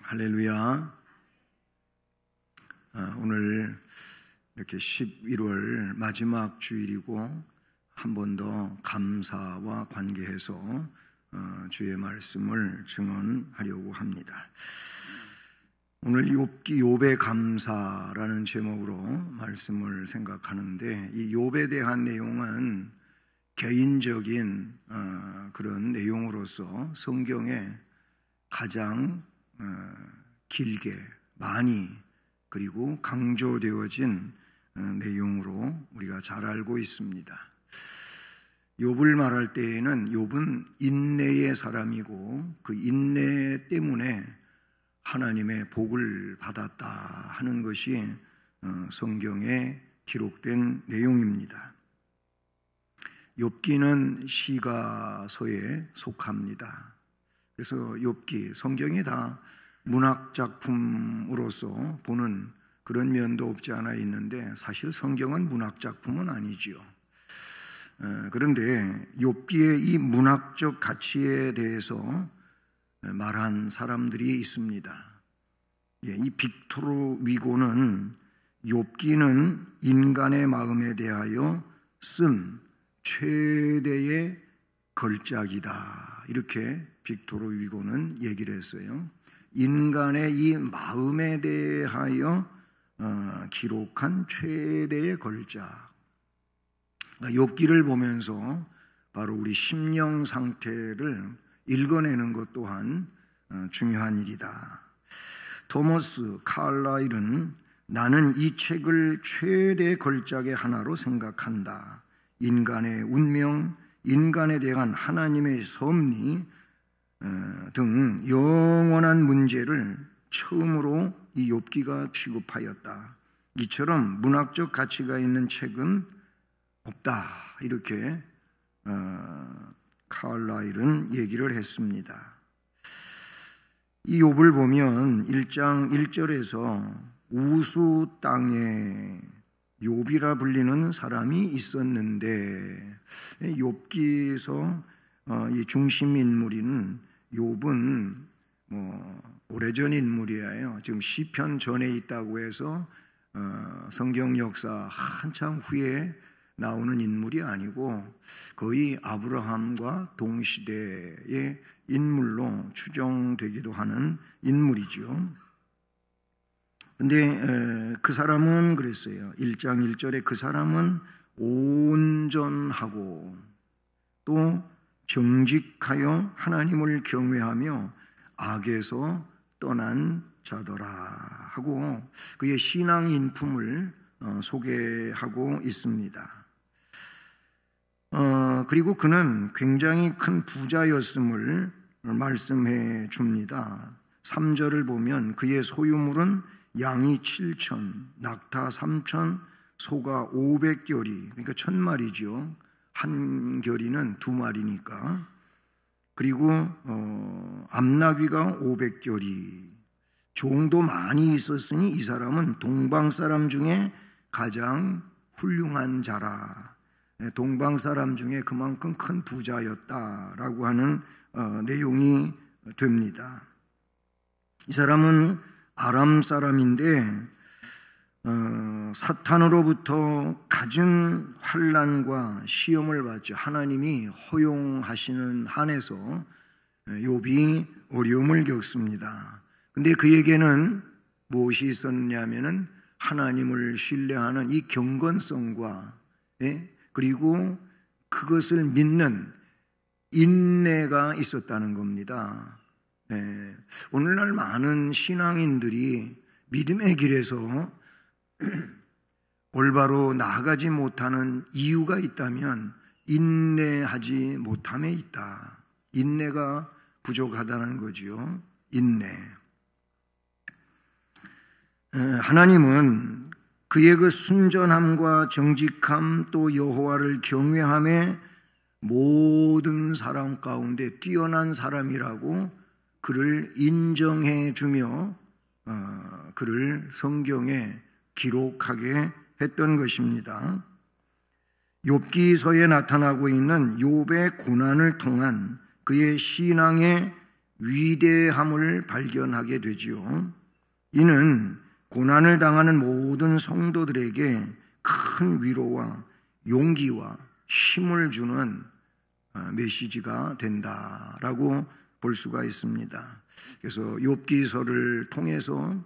할렐루야. 오늘 이렇게 11월 마지막 주일이고 한 번 더 감사와 관계해서 주의 말씀을 증언하려고 합니다. 오늘 욥의 감사라는 제목으로 말씀을 생각하는데, 이 욥에 대한 내용은 개인적인 그런 내용으로서 성경에 가장 길게 많이 그리고 강조되어진 내용으로 우리가 잘 알고 있습니다. 욥을 말할 때에는 욥은 인내의 사람이고 그 인내 때문에 하나님의 복을 받았다 하는 것이 성경에 기록된 내용입니다. 욥기는 시가서에 속합니다. 그래서 욥기, 성경이 다 문학작품으로서 보는 그런 면도 없지 않아 있는데, 사실 성경은 문학작품은 아니지요. 그런데 욥기의 이 문학적 가치에 대해서 말한 사람들이 있습니다. 이 빅토르 위고는 욥기는 인간의 마음에 대하여 쓴 최대의 걸작이다, 이렇게 빅토르 위고는 얘기를 했어요. 인간의 이 마음에 대하여 기록한 최대의 걸작. 욥기를 보면서 바로 우리 심령 상태를 읽어내는 것 또한 중요한 일이다. 토머스 칼라일은 나는 이 책을 최대 걸작의 하나로 생각한다. 인간의 운명, 인간에 대한 하나님의 섭리 등 영원한 문제를 처음으로 이 욥기가 취급하였다. 이처럼 문학적 가치가 있는 책은 없다, 이렇게 칼라일은 얘기를 했습니다. 이 욥을 보면 1장 1절에서 우수 땅에 욥이라 불리는 사람이 있었는데, 욥기에서 이 중심 인물인 욥은 오래전 인물이에요. 지금 시편 전에 있다고 해서 성경 역사 한참 후에 나오는 인물이 아니고 거의 아브라함과 동시대의 인물로 추정되기도 하는 인물이죠. 근데 그 사람은 그랬어요. 1장 1절에 그 사람은 온전하고 또 정직하여 하나님을 경외하며 악에서 떠난 자더라 하고 그의 신앙 인품을 소개하고 있습니다. 그리고 그는 굉장히 큰 부자였음을 말씀해 줍니다. 3절을 보면 그의 소유물은 양이 7,000, 낙타 3,000, 소가 500결이, 그러니까 1,000마리죠. 한 결이는 2마리니까. 그리고 암나귀가 500결이, 종도 많이 있었으니 이 사람은 동방 사람 중에 가장 훌륭한 자라. 동방 사람 중에 그만큼 큰 부자였다라고 하는 내용이 됩니다. 이 사람은 아람 사람인데 사탄으로부터 갖은 환난과 시험을 받죠. 하나님이 허용하시는 한에서 욥이 어려움을 겪습니다. 근데 그에게는 무엇이 있었냐면은 하나님을 신뢰하는 이 경건성과 그리고 그것을 믿는 인내가 있었다는 겁니다. 오늘날 많은 신앙인들이 믿음의 길에서 올바로 나아가지 못하는 이유가 있다면 인내하지 못함에 있다. 인내가 부족하다는 거죠. 인내. 하나님은 그의 그 순전함과 정직함 또 여호와를 경외함에 모든 사람 가운데 뛰어난 사람이라고 그를 인정해 주며 그를 성경에 기록하게 했던 것입니다. 욥기서에 나타나고 있는 욥의 고난을 통한 그의 신앙의 위대함을 발견하게 되지요. 이는 고난을 당하는 모든 성도들에게 큰 위로와 용기와 힘을 주는 메시지가 된다라고 볼 수가 있습니다. 그래서 욥기서를 통해서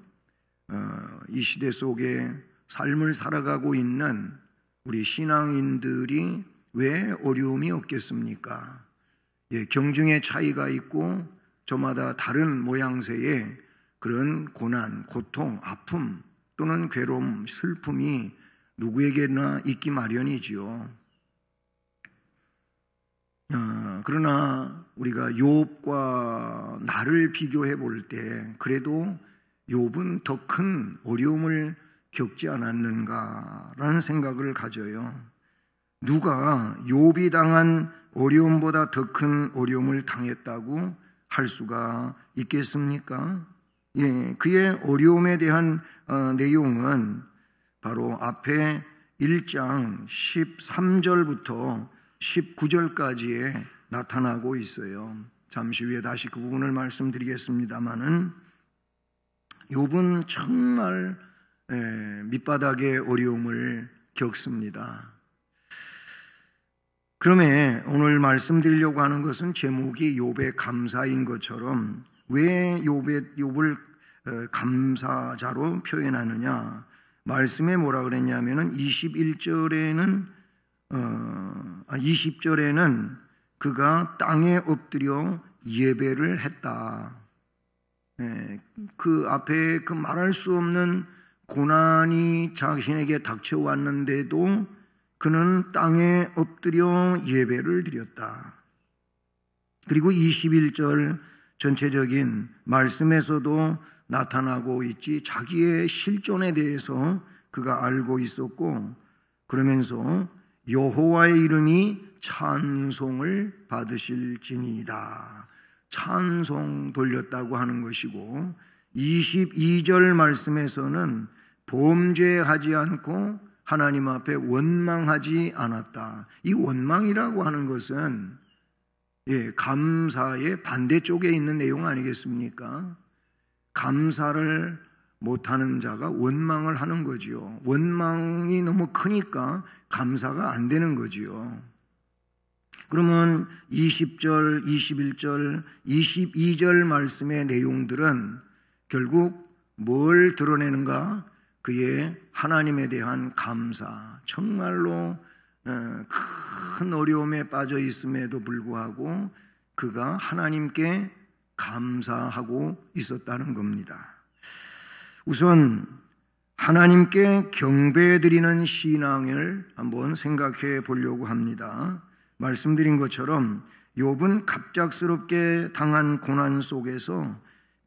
이 시대 속에 삶을 살아가고 있는 우리 신앙인들이 왜 어려움이 없겠습니까? 경중의 차이가 있고 저마다 다른 모양새의 그런 고난, 고통, 아픔 또는 괴로움, 슬픔이 누구에게나 있기 마련이지요. 그러나 우리가 욥과 나를 비교해 볼 때 그래도 욥은 더 큰 어려움을 겪지 않았는가라는 생각을 가져요. 누가 욥이 당한 어려움보다 더 큰 어려움을 당했다고 할 수가 있겠습니까? 그의 어려움에 대한 내용은 바로 앞에 1장 13절부터 19절까지에 나타나고 있어요. 잠시 후에 다시 그 부분을 말씀드리겠습니다마는 욥은 정말 밑바닥의 어려움을 겪습니다. 그러면 오늘 말씀드리려고 하는 것은 제목이 욥의 감사인 것처럼 왜 욥을 감사자로 표현하느냐? 말씀에 뭐라 그랬냐면은 20절에는 그가 땅에 엎드려 예배를 했다. 그 앞에 그 말할 수 없는 고난이 자신에게 닥쳐왔는데도 그는 땅에 엎드려 예배를 드렸다. 그리고 21절 전체적인 말씀에서도 나타나고 있지, 자기의 실존에 대해서 그가 알고 있었고, 그러면서 여호와의 이름이 찬송을 받으실지니이다. 찬송 돌렸다고 하는 것이고, 22절 말씀에서는 범죄하지 않고 하나님 앞에 원망하지 않았다. 이 원망이라고 하는 것은 감사의 반대쪽에 있는 내용 아니겠습니까? 감사를 못하는 자가 원망을 하는 거지요. 원망이 너무 크니까 감사가 안 되는 거지요. 그러면 20절, 21절, 22절 말씀의 내용들은 결국 뭘 드러내는가? 그의 하나님에 대한 감사. 정말로 큰 어려움에 빠져 있음에도 불구하고 그가 하나님께 감사하고 있었다는 겁니다. 우선 하나님께 경배드리는 신앙을 한번 생각해 보려고 합니다. 말씀드린 것처럼 욥은 갑작스럽게 당한 고난 속에서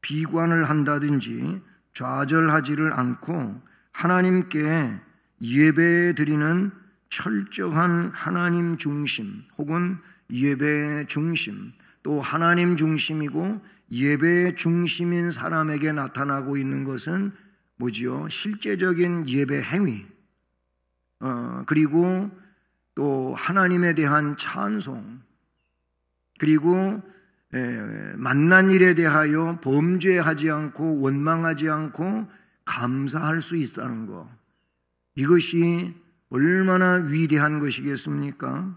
비관을 한다든지 좌절하지를 않고 하나님께 예배드리는 철저한 하나님 중심 혹은 예배 중심, 또 하나님 중심이고 예배 중심인 사람에게 나타나고 있는 것은 뭐지요? 실제적인 예배 행위, 그리고 또 하나님에 대한 찬송, 그리고 만난 일에 대하여 범죄하지 않고 원망하지 않고 감사할 수 있다는 것, 이것이 얼마나 위대한 것이겠습니까?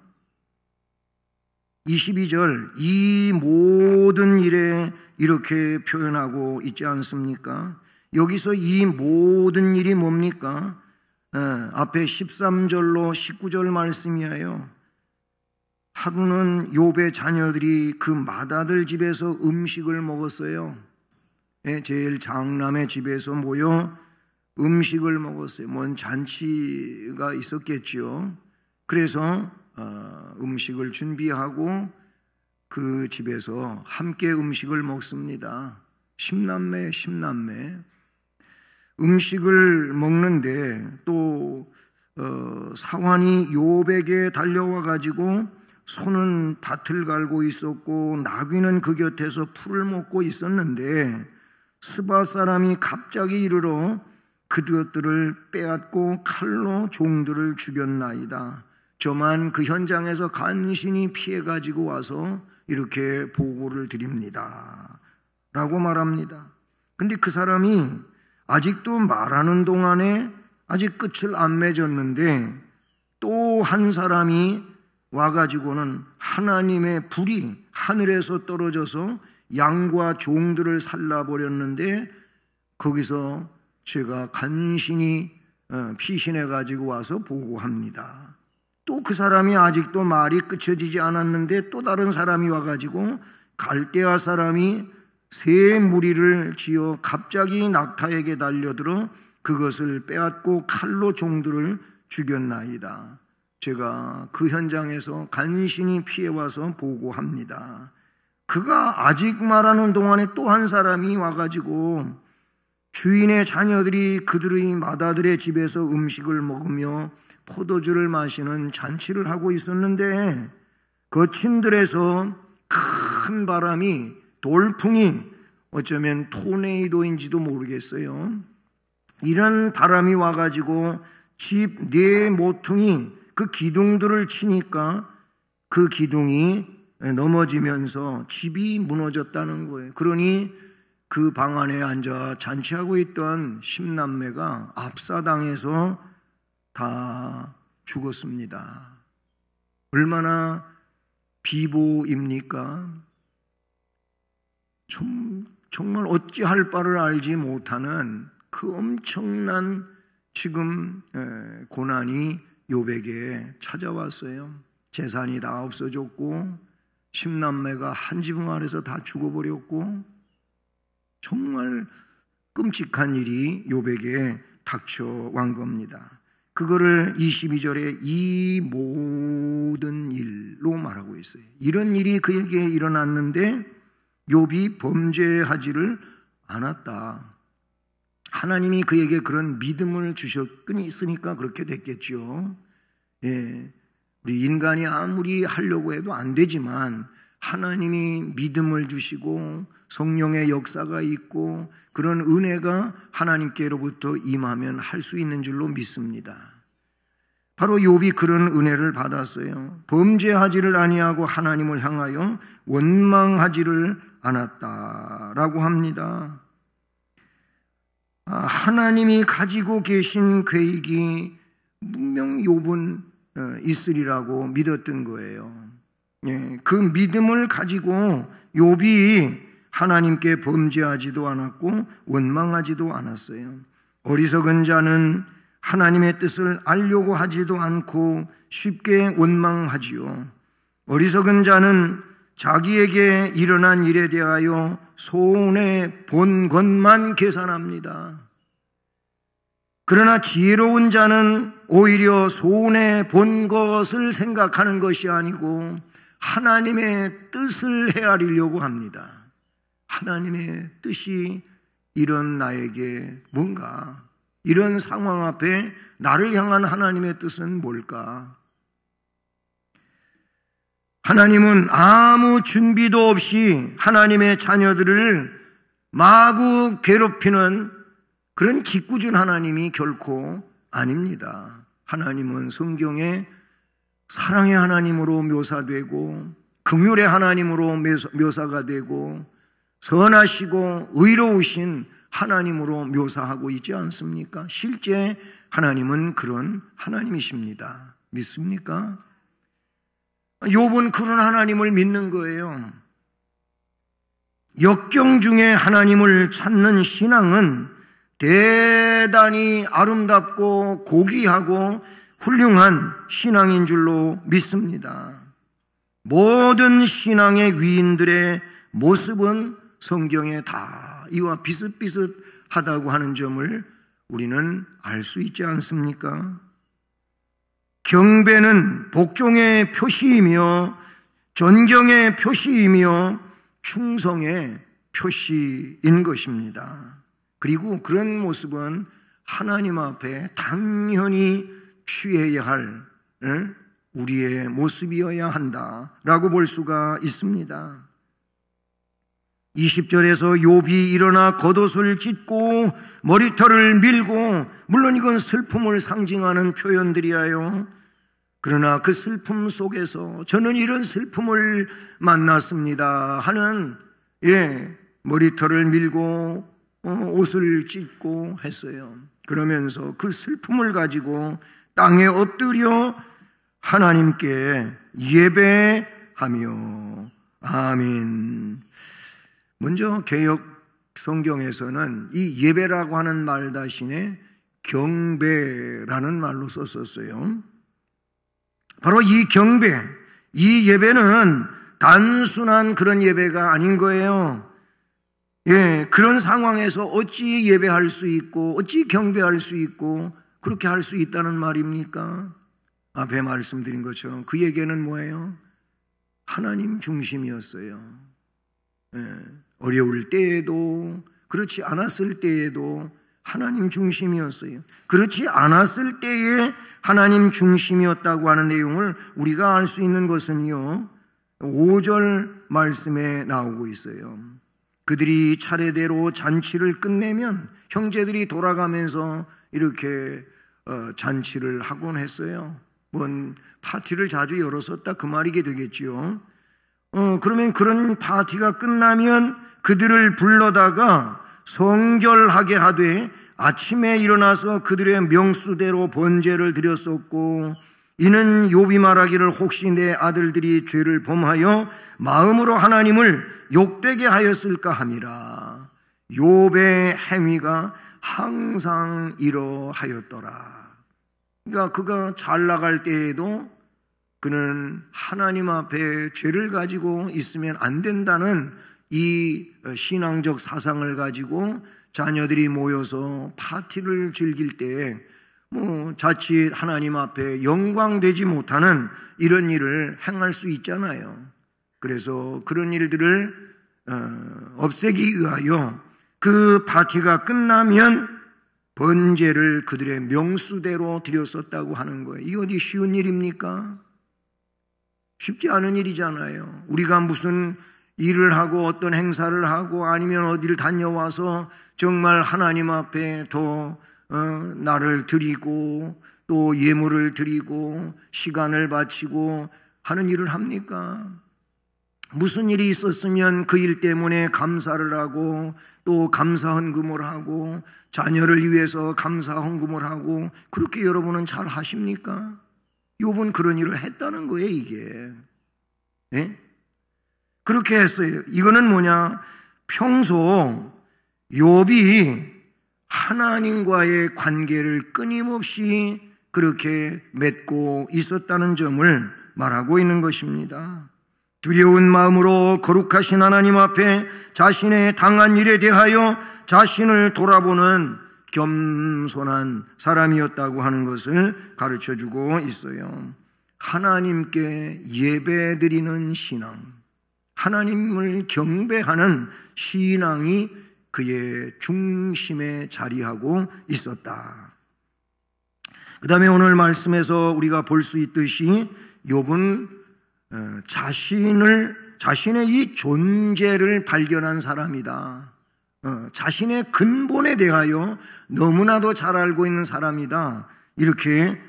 22절, 이 모든 일에 이렇게 표현하고 있지 않습니까? 여기서 이 모든 일이 뭡니까? 앞에 13절로 19절 말씀이에요. 하루는 욥의 자녀들이 그 맏아들 집에서 음식을 먹었어요. 제일 장남의 집에서 모여 음식을 먹었어요. 뭔 잔치가 있었겠지요. 그래서 음식을 준비하고 그 집에서 함께 음식을 먹습니다. 10남매 음식을 먹는데 또 사환이 욥에게 달려와 가지고 소는 밭을 갈고 있었고 나귀는 그 곁에서 풀을 먹고 있었는데 스바 사람이 갑자기 이르러 그것들을 빼앗고 칼로 종들을 죽였나이다. 저만 그 현장에서 간신히 피해 가지고 와서 이렇게 보고를 드립니다. 라고 말합니다. 근데 그 사람이 아직도 말하는 동안에 아직 끝을 안 맺었는데 또 한 사람이 와가지고는 하나님의 불이 하늘에서 떨어져서 양과 종들을 살라버렸는데 거기서 제가 간신히 피신해가지고 와서 보고합니다. 또 그 사람이 아직도 말이 끝쳐지지 않았는데 또 다른 사람이 와가지고 갈대아 사람이 새 무리를 지어 갑자기 낙타에게 달려들어 그것을 빼앗고 칼로 종들을 죽였나이다. 제가 그 현장에서 간신히 피해와서 보고합니다. 그가 아직 말하는 동안에 또 한 사람이 와가지고 주인의 자녀들이 그들의 마다들의 집에서 음식을 먹으며 포도주를 마시는 잔치를 하고 있었는데 거친 들에서 큰 바람이 돌풍이 어쩌면 토네이도인지도 모르겠어요. 이런 바람이 와가지고 집 네 모퉁이 그 기둥들을 치니까 그 기둥이 넘어지면서 집이 무너졌다는 거예요. 그러니 그 방 안에 앉아 잔치하고 있던 10남매가 압사당해서 다 죽었습니다. 얼마나 비보입니까? 정말 어찌할 바를 알지 못하는 그 엄청난 지금 고난이 욥에게 찾아왔어요. 재산이 다 없어졌고 10남매가 한 지붕 아래서 다 죽어버렸고 정말 끔찍한 일이 욥에게 닥쳐온 겁니다. 그거를 22절에 이 모든 일로 말하고 있어요. 이런 일이 그에게 일어났는데 욥이 범죄하지를 않았다. 하나님이 그에게 그런 믿음을 주셨으니까 그렇게 됐겠죠. 예, 우리 인간이 아무리 하려고 해도 안 되지만 하나님이 믿음을 주시고 성령의 역사가 있고 그런 은혜가 하나님께로부터 임하면 할 수 있는 줄로 믿습니다. 바로 욥이 그런 은혜를 받았어요. 범죄하지를 아니하고 하나님을 향하여 원망하지를 않았다라고 합니다. 하나님이 가지고 계신 계획이 분명 욥은 있으리라고 믿었던 거예요. 그 믿음을 가지고 욥이 하나님께 범죄하지도 않았고 원망하지도 않았어요. 어리석은 자는 하나님의 뜻을 알려고 하지도 않고 쉽게 원망하지요. 어리석은 자는 자기에게 일어난 일에 대하여 손해 본 것만 계산합니다. 그러나 지혜로운 자는 오히려 손해 본 것을 생각하는 것이 아니고 하나님의 뜻을 헤아리려고 합니다. 하나님의 뜻이 이런 나에게 뭔가, 이런 상황 앞에 나를 향한 하나님의 뜻은 뭘까? 하나님은 아무 준비도 없이 하나님의 자녀들을 마구 괴롭히는 그런 짓궂은 하나님이 결코 아닙니다. 하나님은 성경에 사랑의 하나님으로 묘사되고 긍휼의 하나님으로 묘사가 되고 선하시고 의로우신 하나님으로 묘사하고 있지 않습니까? 실제 하나님은 그런 하나님이십니다. 믿습니까? 욥은 그런 하나님을 믿는 거예요. 역경 중에 하나님을 찾는 신앙은 대단히 아름답고 고귀하고 훌륭한 신앙인 줄로 믿습니다. 모든 신앙의 위인들의 모습은 성경에 다 이와 비슷비슷하다고 하는 점을 우리는 알 수 있지 않습니까? 경배는 복종의 표시이며 존경의 표시이며 충성의 표시인 것입니다. 그리고 그런 모습은 하나님 앞에 당연히 취해야 할 우리의 모습이어야 한다라고 볼 수가 있습니다. 20절에서 욥이 일어나 겉옷을 찢고 머리털을 밀고, 물론 이건 슬픔을 상징하는 표현들이에요. 그러나 그 슬픔 속에서 저는 이런 슬픔을 만났습니다 하는 머리털을 밀고 옷을 찢고 했어요. 그러면서 그 슬픔을 가지고 땅에 엎드려 하나님께 예배하며 아멘. 먼저 개역 성경에서는 이 예배라고 하는 말 대신에 경배라는 말로 썼었어요. 바로 이 경배, 이 예배는 단순한 그런 예배가 아닌 거예요. 예, 그런 상황에서 어찌 예배할 수 있고 어찌 경배할 수 있고 그렇게 할 수 있다는 말입니까? 앞에 말씀드린 것처럼 그에게는 뭐예요? 하나님 중심이었어요. 예, 어려울 때에도 그렇지 않았을 때에도 하나님 중심이었어요. 그렇지 않았을 때에 하나님 중심이었다고 하는 내용을 우리가 알 수 있는 것은요, 5절 말씀에 나오고 있어요. 그들이 차례대로 잔치를 끝내면 형제들이 돌아가면서 이렇게 잔치를 하곤 했어요. 뭔 파티를 자주 열었었다 그 말이게 되겠지요. 그러면 그런 파티가 끝나면 그들을 불러다가 성결하게 하되 아침에 일어나서 그들의 명수대로 번제를 드렸었고, 이는 욥이 말하기를 혹시 내 아들들이 죄를 범하여 마음으로 하나님을 욕되게 하였을까 함이라. 욥의 행위가 항상 이러하였더라. 그러니까 그가 잘 나갈 때에도 그는 하나님 앞에 죄를 가지고 있으면 안 된다는 이 신앙적 사상을 가지고 자녀들이 모여서 파티를 즐길 때 자칫 하나님 앞에 영광되지 못하는 이런 일을 행할 수 있잖아요. 그래서 그런 일들을 없애기 위하여 그 파티가 끝나면 번제를 그들의 명수대로 드렸었다고 하는 거예요. 이 어디 쉬운 일입니까? 쉽지 않은 일이잖아요. 우리가 무슨 일을 하고 어떤 행사를 하고 아니면 어디를 다녀와서 정말 하나님 앞에 더 나를 드리고 또 예물을 드리고 시간을 바치고 하는 일을 합니까? 무슨 일이 있었으면 그 일 때문에 감사를 하고 또 감사 헌금을 하고 자녀를 위해서 감사 헌금을 하고, 그렇게 여러분은 잘 하십니까? 욥은 그런 일을 했다는 거예요, 이게. 네? 그렇게 했어요. 이거는 뭐냐? 평소 욥이 하나님과의 관계를 끊임없이 그렇게 맺고 있었다는 점을 말하고 있는 것입니다. 두려운 마음으로 거룩하신 하나님 앞에 자신의 당한 일에 대하여 자신을 돌아보는 겸손한 사람이었다고 하는 것을 가르쳐주고 있어요. 하나님께 예배드리는 신앙, 하나님을 경배하는 신앙이 그의 중심에 자리하고 있었다. 그 다음에 오늘 말씀에서 우리가 볼 수 있듯이 욥은 자신의 이 존재를 발견한 사람이다. 자신의 근본에 대하여 너무나도 잘 알고 있는 사람이다. 이렇게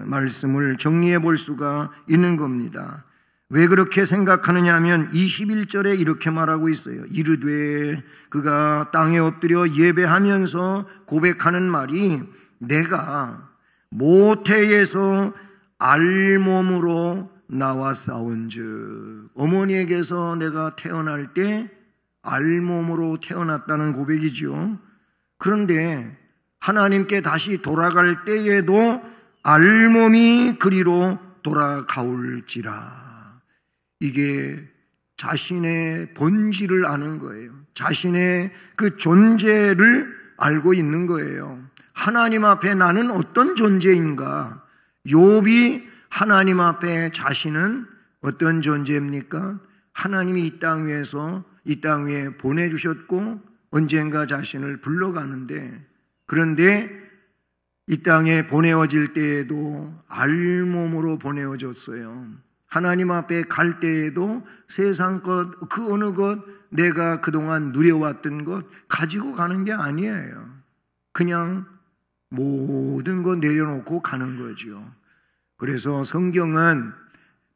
말씀을 정리해 볼 수가 있는 겁니다. 왜 그렇게 생각하느냐 하면 21절에 이렇게 말하고 있어요. 이르되, 그가 땅에 엎드려 예배하면서 고백하는 말이, 내가 모태에서 알몸으로 나와 싸운즉, 어머니에게서 내가 태어날 때 알몸으로 태어났다는 고백이죠. 그런데 하나님께 다시 돌아갈 때에도 알몸이 그리로 돌아가올지라. 이게 자신의 본질을 아는 거예요. 자신의 그 존재를 알고 있는 거예요. 하나님 앞에 나는 어떤 존재인가? 욥이 하나님 앞에 자신은 어떤 존재입니까? 하나님이 이 땅 위에서 이 땅 위에 보내주셨고 언젠가 자신을 불러가는데, 그런데 이 땅에 보내어질 때에도 알몸으로 보내어졌어요. 하나님 앞에 갈 때에도 세상 것, 그 어느 것, 내가 그동안 누려왔던 것 가지고 가는 게 아니에요. 그냥 모든 것 내려놓고 가는 거죠. 그래서 성경은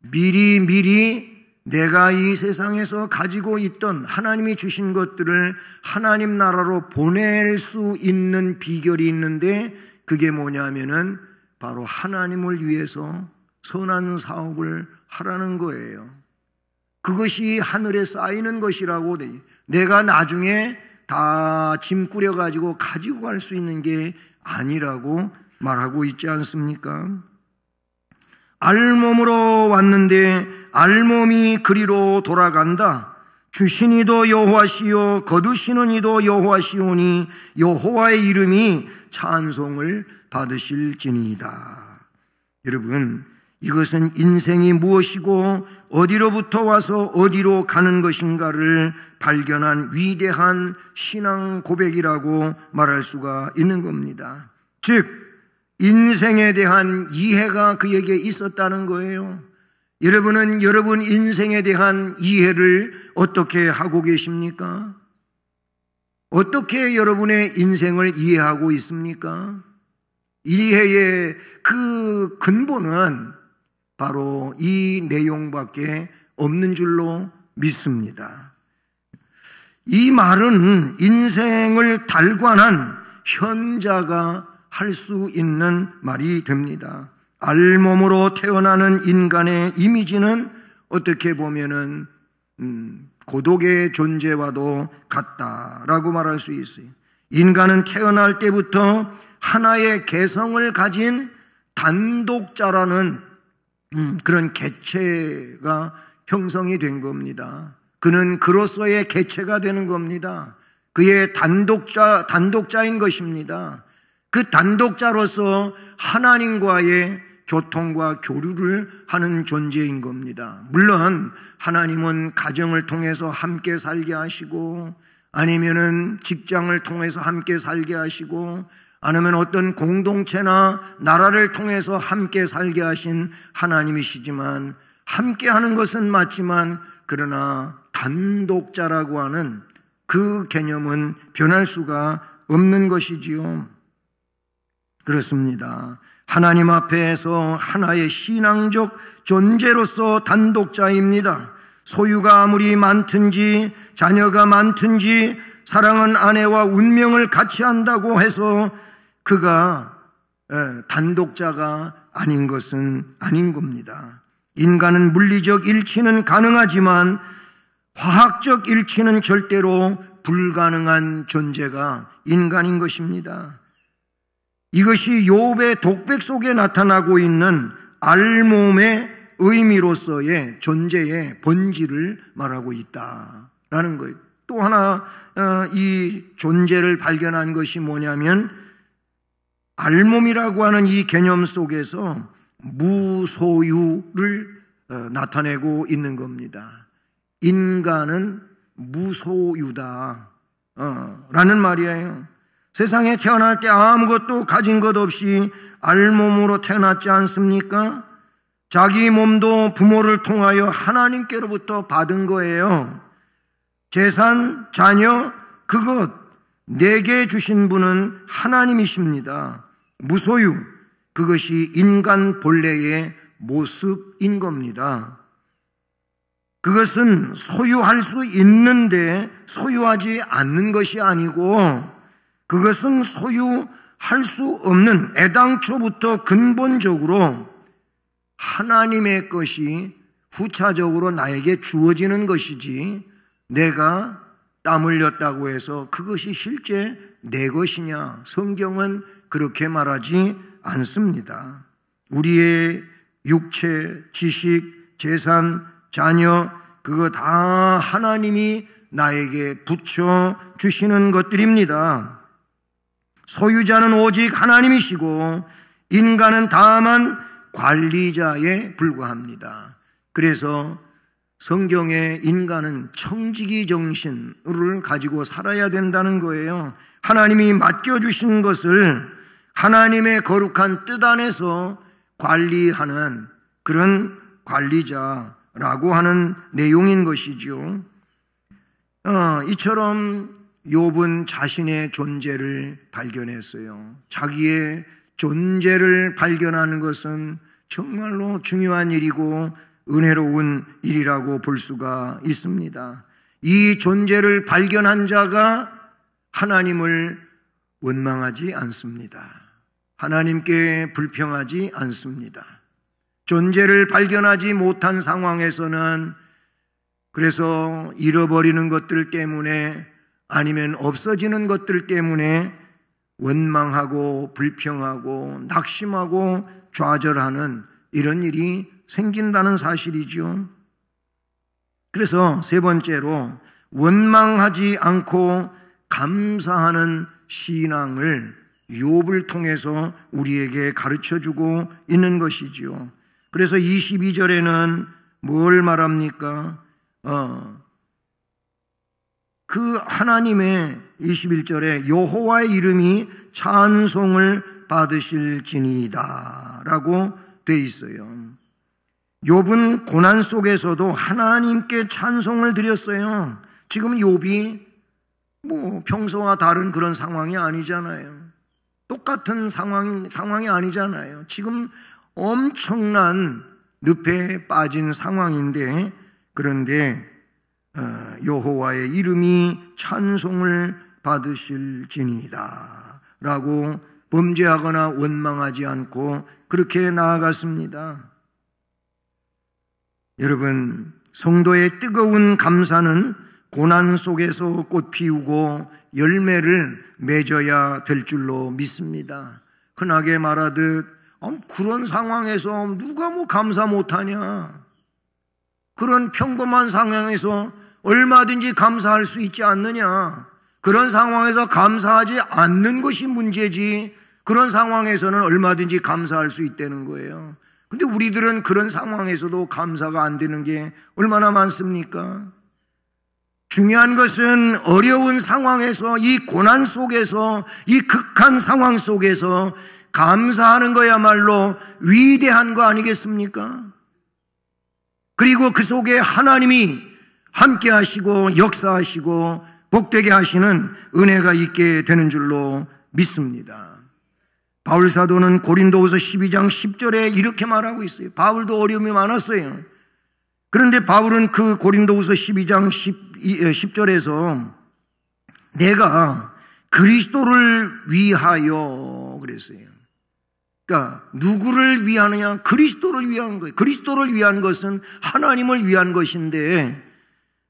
미리 내가 이 세상에서 가지고 있던 하나님이 주신 것들을 하나님 나라로 보낼 수 있는 비결이 있는데, 그게 뭐냐면은 바로 하나님을 위해서 선한 사업을 하라는 거예요. 그것이 하늘에 쌓이는 것이라고, 내가 나중에 다 짐 꾸려가지고 가지고 갈 수 있는 게 아니라고 말하고 있지 않습니까? 알몸으로 왔는데 알몸이 그리로 돌아간다. 주신 이도 여호와시요 거두시는 이도 여호와시오니 여호와의 이름이 찬송을 받으실지니이다. 여러분, 이것은 인생이 무엇이고 어디로부터 와서 어디로 가는 것인가를 발견한 위대한 신앙 고백이라고 말할 수가 있는 겁니다. 즉, 인생에 대한 이해가 그에게 있었다는 거예요. 여러분은 여러분 인생에 대한 이해를 어떻게 하고 계십니까? 어떻게 여러분의 인생을 이해하고 있습니까? 이해의 그 근본은 바로 이 내용밖에 없는 줄로 믿습니다. 이 말은 인생을 달관한 현자가 할 수 있는 말이 됩니다. 알몸으로 태어나는 인간의 이미지는 어떻게 보면은 고독의 존재와도 같다라고 말할 수 있어요. 인간은 태어날 때부터 하나의 개성을 가진 단독자라는 그런 개체가 형성이 된 겁니다. 그는 그로서의 개체가 되는 겁니다. 그의 단독자인 것입니다. 그 단독자로서 하나님과의 교통과 교류를 하는 존재인 겁니다. 물론 하나님은 가정을 통해서 함께 살게 하시고, 아니면은 직장을 통해서 함께 살게 하시고, 아니면 어떤 공동체나 나라를 통해서 함께 살게 하신 하나님이시지만, 함께 하는 것은 맞지만 그러나 단독자라고 하는 그 개념은 변할 수가 없는 것이지요. 그렇습니다. 하나님 앞에서 하나의 신앙적 존재로서 단독자입니다. 소유가 아무리 많든지 자녀가 많든지 사랑하는 아내와 운명을 같이 한다고 해서 그가 단독자가 아닌 것은 아닌 겁니다. 인간은 물리적 일치는 가능하지만 화학적 일치는 절대로 불가능한 존재가 인간인 것입니다. 이것이 욥의 독백 속에 나타나고 있는 알몸의 의미로서의 존재의 본질을 말하고 있다라는 거예요. 또 하나 이 존재를 발견한 것이 뭐냐면, 알몸이라고 하는 이 개념 속에서 무소유를 나타내고 있는 겁니다. 인간은 무소유다 라는 말이에요. 세상에 태어날 때 아무것도 가진 것 없이 알몸으로 태어났지 않습니까? 자기 몸도 부모를 통하여 하나님께로부터 받은 거예요. 재산, 자녀, 그것 내게 주신 분은 하나님이십니다. 무소유, 그것이 인간 본래의 모습인 겁니다. 그것은 소유할 수 있는데 소유하지 않는 것이 아니고, 그것은 소유할 수 없는, 애당초부터 근본적으로 하나님의 것이 후차적으로 나에게 주어지는 것이지, 내가 땀 흘렸다고 해서 그것이 실제 내 것이냐? 성경은 그렇게 말하지 않습니다. 우리의 육체, 지식, 재산, 자녀, 그거 다 하나님이 나에게 붙여 주시는 것들입니다. 소유자는 오직 하나님이시고 인간은 다만 관리자에 불과합니다. 그래서 성경에 인간은 청지기 정신을 가지고 살아야 된다는 거예요. 하나님이 맡겨주신 것을 하나님의 거룩한 뜻 안에서 관리하는 그런 관리자라고 하는 내용인 것이죠. 이처럼 욥은 자신의 존재를 발견했어요. 자기의 존재를 발견하는 것은 정말로 중요한 일이고 은혜로운 일이라고 볼 수가 있습니다. 이 존재를 발견한 자가 하나님을 원망하지 않습니다. 하나님께 불평하지 않습니다. 존재를 발견하지 못한 상황에서는 그래서 잃어버리는 것들 때문에 아니면 없어지는 것들 때문에 원망하고 불평하고 낙심하고 좌절하는 이런 일이 생긴다는 사실이죠. 그래서 세 번째로 원망하지 않고 감사하는 신앙을 욥을 통해서 우리에게 가르쳐주고 있는 것이지요. 그래서 22절에는 뭘 말합니까? 그 하나님의 21절에 여호와의 이름이 찬송을 받으실지니이다 라고 돼 있어요. 욥은 고난 속에서도 하나님께 찬송을 드렸어요. 지금 욥이 평소와 다른 그런 상황이 아니잖아요. 똑같은 상황이 아니잖아요. 지금 엄청난 늪에 빠진 상황인데, 그런데 여호와의 이름이 찬송을 받으실지니이다 라고 범죄하거나 원망하지 않고 그렇게 나아갔습니다. 여러분, 성도의 뜨거운 감사는 고난 속에서 꽃 피우고 열매를 맺어야 될 줄로 믿습니다. 흔하게 말하듯 그런 상황에서 누가 감사 못하냐, 그런 평범한 상황에서 얼마든지 감사할 수 있지 않느냐, 그런 상황에서 감사하지 않는 것이 문제지 그런 상황에서는 얼마든지 감사할 수 있다는 거예요. 근데 우리들은 그런 상황에서도 감사가 안 되는 게 얼마나 많습니까? 중요한 것은 어려운 상황에서, 이 고난 속에서, 이 극한 상황 속에서 감사하는 거야말로 위대한 거 아니겠습니까? 그리고 그 속에 하나님이 함께 하시고 역사하시고 복되게 하시는 은혜가 있게 되는 줄로 믿습니다. 바울 사도는 고린도후서 12장 10절에 이렇게 말하고 있어요. 바울도 어려움이 많았어요. 그런데 바울은 그 고린도후서 12장 10절에서 내가 그리스도를 위하여 그랬어요. 그러니까 누구를 위하느냐? 그리스도를 위한 거예요. 그리스도를 위한 것은 하나님을 위한 것인데,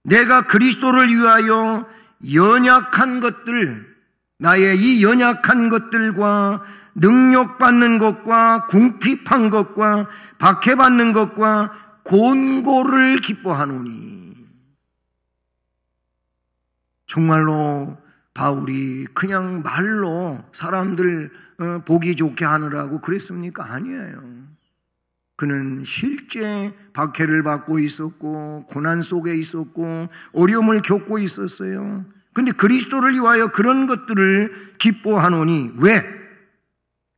내가 그리스도를 위하여 연약한 것들, 나의 이 연약한 것들과 능력받는 것과 궁핍한 것과 박해받는 것과 곤고를 기뻐하노니. 정말로 바울이 그냥 말로 사람들 보기 좋게 하느라고 그랬습니까? 아니에요. 그는 실제 박해를 받고 있었고 고난 속에 있었고 어려움을 겪고 있었어요. 근데 그리스도를 위하여 그런 것들을 기뻐하노니. 왜?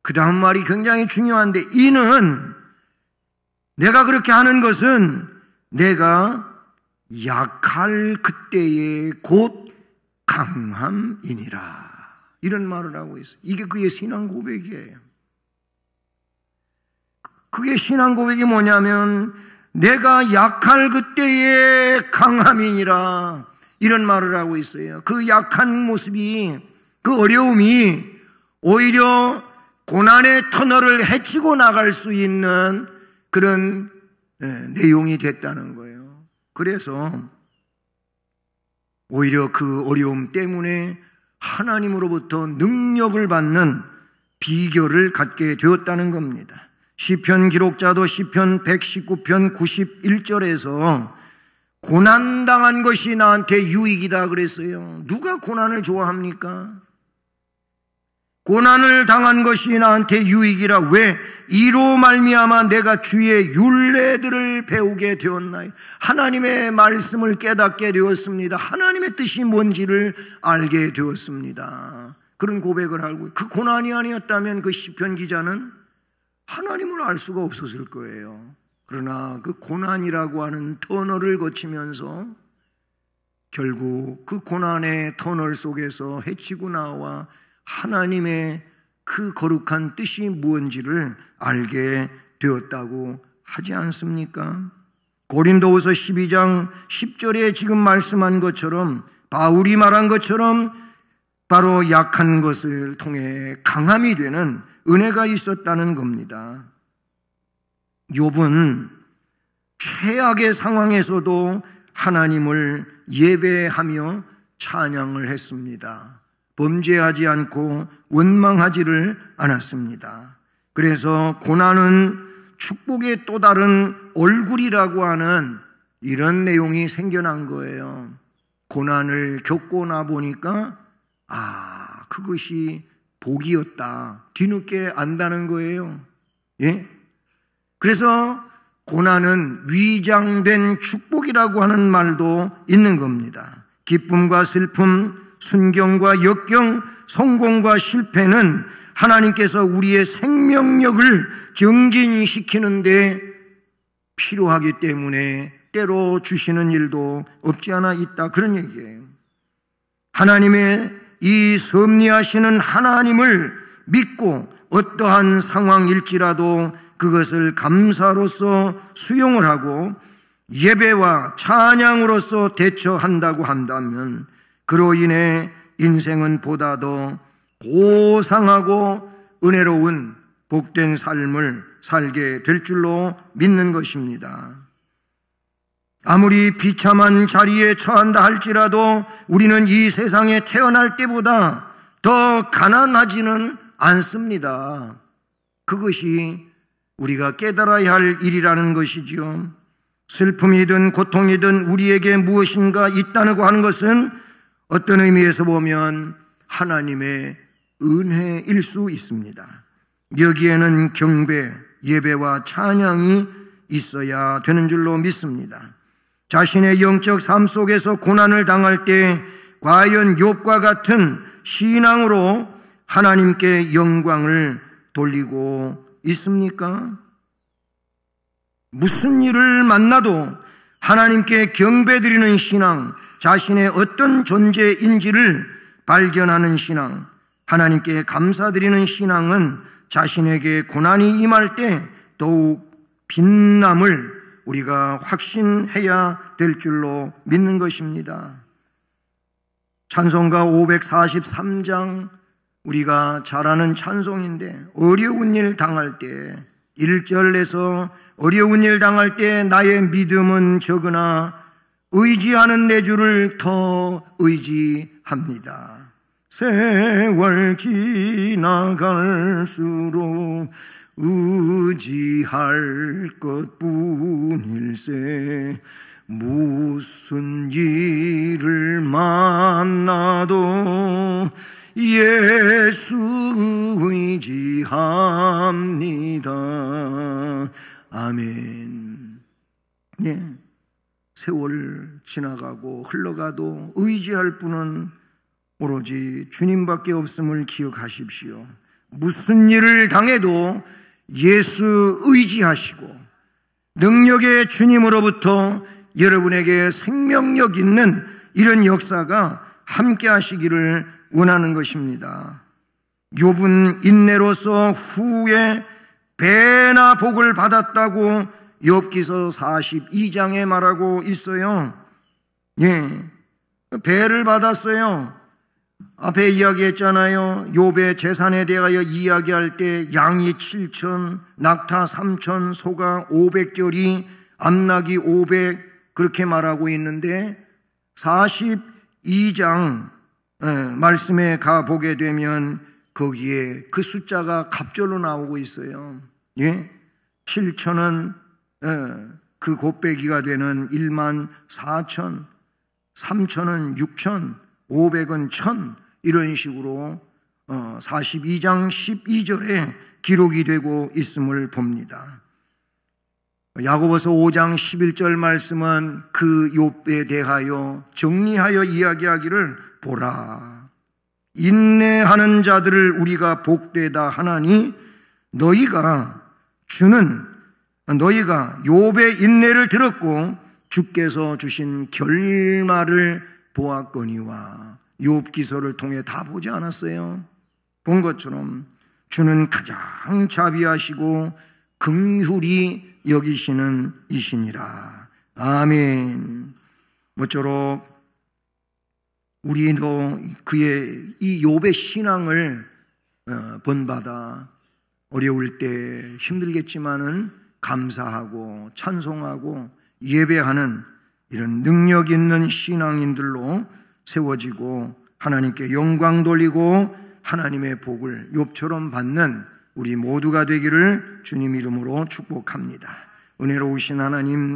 그 다음 말이 굉장히 중요한데, 이는 내가 그렇게 하는 것은 내가 약할 그때의 곧 강함이니라, 이런 말을 하고 있어요. 이게 그의 신앙 고백이에요. 그게 신앙 고백이 뭐냐면 내가 약할 그때의 강함이니라, 이런 말을 하고 있어요. 그 약한 모습이, 그 어려움이 오히려 고난의 터널을 헤치고 나갈 수 있는 그런 내용이 됐다는 거예요. 그래서 오히려 그 어려움 때문에 하나님으로부터 능력을 받는 비결을 갖게 되었다는 겁니다. 시편 기록자도 시편 119편 91절에서 고난당한 것이 나한테 유익이다 그랬어요. 누가 고난을 좋아합니까? 고난을 당한 것이 나한테 유익이라. 왜? 이로 말미암아 내가 주의 율례들을 배우게 되었나요? 하나님의 말씀을 깨닫게 되었습니다. 하나님의 뜻이 뭔지를 알게 되었습니다. 그런 고백을 하고, 그 고난이 아니었다면 그 시편 기자는 하나님을 알 수가 없었을 거예요. 그러나 그 고난이라고 하는 터널을 거치면서 결국 그 고난의 터널 속에서 헤치고 나와 하나님의 그 거룩한 뜻이 무엇인지를 알게 되었다고 하지 않습니까? 고린도후서 12장 10절에 지금 말씀한 것처럼, 바울이 말한 것처럼 바로 약한 것을 통해 강함이 되는 은혜가 있었다는 겁니다. 욥은 최악의 상황에서도 하나님을 예배하며 찬양을 했습니다. 범죄하지 않고 원망하지를 않았습니다. 그래서 고난은 축복의 또 다른 얼굴이라고 하는 이런 내용이 생겨난 거예요. 고난을 겪고 나 보니까 그것이 복이었다, 뒤늦게 안다는 거예요. 예? 그래서 고난은 위장된 축복이라고 하는 말도 있는 겁니다. 기쁨과 슬픔, 순경과 역경, 성공과 실패는 하나님께서 우리의 생명력을 정진시키는데 필요하기 때문에 때로 주시는 일도 없지 않아 있다, 그런 얘기예요. 하나님의 이 섭리하시는 하나님을 믿고 어떠한 상황일지라도 그것을 감사로서 수용을 하고 예배와 찬양으로서 대처한다고 한다면 그로 인해 인생은 보다 더 고상하고 은혜로운 복된 삶을 살게 될 줄로 믿는 것입니다. 아무리 비참한 자리에 처한다 할지라도 우리는 이 세상에 태어날 때보다 더 가난하지는 않습니다. 그것이 우리가 깨달아야 할 일이라는 것이지요. 슬픔이든 고통이든 우리에게 무엇인가 있다고 하는 것은 어떤 의미에서 보면 하나님의 은혜일 수 있습니다. 여기에는 경배, 예배와 찬양이 있어야 되는 줄로 믿습니다. 자신의 영적 삶 속에서 고난을 당할 때 과연 욥과 같은 신앙으로 하나님께 영광을 돌리고 있습니까? 무슨 일을 만나도 하나님께 경배드리는 신앙, 자신의 어떤 존재인지를 발견하는 신앙, 하나님께 감사드리는 신앙은 자신에게 고난이 임할 때 더욱 빛남을 우리가 확신해야 될 줄로 믿는 것입니다. 찬송가 543장, 우리가 잘 아는 찬송인데 어려운 일 당할 때 1절에서 어려운 일 당할 때 나의 믿음은 적으나 의지하는 내 주를 더 의지합니다. 세월 지나갈수록 의지할 것뿐일세 무슨 일을 만나도 예수 의지합니다. 아멘. 네. 세월 지나가고 흘러가도 의지할 분은 오로지 주님밖에 없음을 기억하십시오. 무슨 일을 당해도 예수 의지하시고 능력의 주님으로부터 여러분에게 생명력 있는 이런 역사가 함께 하시기를 원하는 것입니다. 욥은 인내로서 후에 배나 복을 받았다고 욥기서 42장에 말하고 있어요. 예, 배를 받았어요. 앞에 이야기했잖아요. 욥의 재산에 대하여 이야기할 때 양이 7천, 낙타 3천, 소가 500결이, 암낙이 500 그렇게 말하고 있는데 42장 말씀에 가보게 되면 거기에 그 숫자가 갑절로 나오고 있어요. 예? 7천은 그 곱빼기가 되는 1만 4천, 3천은 6천, 500은 1000 이런 식으로 42장 12절에 기록이 되고 있음을 봅니다. 야고보서 5장 11절 말씀은 그 욥에 대하여 정리하여 이야기하기를 보라. 인내하는 자들을 우리가 복되다 하나니 너희가 욥의 인내를 들었고 주께서 주신 결말을 보았거니와. 욥기서를 통해 다 보지 않았어요? 본 것처럼 주는 가장 자비하시고 긍휼히 여기시는 이시니라. 아멘. 모쪼록 우리도 그의 이 욥의 신앙을 본받아 어려울 때 힘들겠지만은 감사하고 찬송하고 예배하는 이런 능력 있는 신앙인들로 세워지고 하나님께 영광 돌리고 하나님의 복을 욥처럼 받는 우리 모두가 되기를 주님 이름으로 축복합니다. 은혜로우신 하나님,